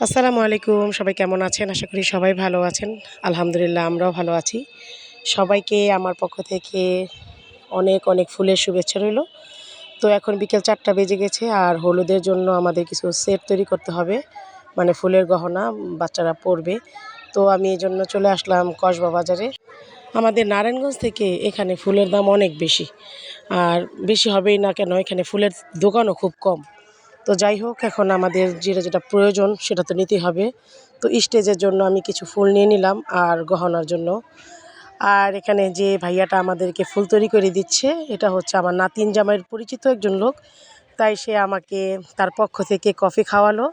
আসসালামু আলাইকুম। সবাই কেমন আছেন? আশা করি সবাই ভালো আছেন। আলহামদুলিল্লাহ আমরাও ভালো আছি। সবাইকে আমার পক্ষ থেকে অনেক, অনেক ফুলের শুভেচ্ছা রইলো। তো এখন বিকেল ৪টা বেজে গেছে আর হলুদের জন্য আমাদের কিছু সেট তৈরি করতে হবে। মানে ফুলের গহনা বাচ্চারা পরবে। তো আমি এজন্য চলে আসলাম কসবা বাজারে। আমাদের নারায়ণগঞ্জ থেকে এখানে ফুলের দাম অনেক বেশি। আর বেশি হবেই না কেন, এখানে ফুলের দোকানও খুব কম। তো যাই হোক, এখন আমাদের যেটা প্রয়োজন সেটা তো নিতেই হবে। তো স্টেজের জন্য আমি কিছু ফুল নিয়ে নিলাম আর গহনার জন্য। আর এখানে যে ভাইয়াটা আমাদেরকে ফুল তৈরি করে দিচ্ছে, এটা হচ্ছে আমার নাতিন জামাইয়ের পরিচিত একজন লোক। তাই সে আমাকে তার পক্ষ থেকে কফি খাওয়ালো।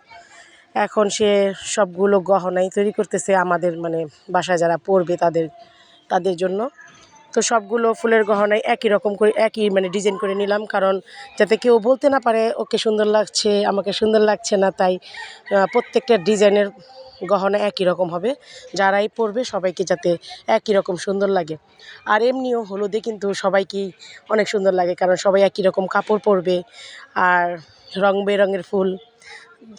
এখন সে সবগুলো গহনাই তৈরি করতেছে আমাদের, মানে বাসায় যারা পরবে তাদের জন্য। তো সবগুলো ফুলের গহনাই একই রকম করে, একই মানে ডিজাইন করে নিলাম, কারণ যাতে কেউ বলতে না পারে ওকে সুন্দর লাগছে, আমাকে সুন্দর লাগছে না। তাই প্রত্যেকটা ডিজাইনের গহনা একই রকম হবে, যারাই পরবে সবাইকে যাতে একই রকম সুন্দর লাগে। আর এমনিও হলুদে কিন্তু সবাইকেই অনেক সুন্দর লাগে, কারণ সবাই একই রকম কাপড় পরবে আর রং বেরঙের ফুল,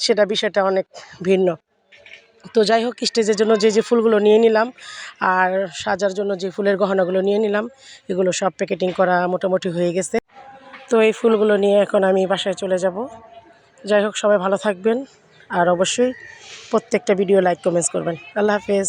সেটা বিষয়টা অনেক ভিন্ন। তো যাই হোক, স্টেজের জন্য যে ফুলগুলো নিয়ে নিলাম আর সাজার জন্য যে ফুলের গহনাগুলো নিয়ে নিলাম, এগুলো সব প্যাকেটিং করা মোটামুটি হয়ে গেছে। তো এই ফুলগুলো নিয়ে এখন আমি বাসায় চলে যাব। যাই হোক, সবাই ভালো থাকবেন আর অবশ্যই প্রত্যেকটা ভিডিও লাইক কমেন্টস করবেন। আল্লাহ হাফেজ।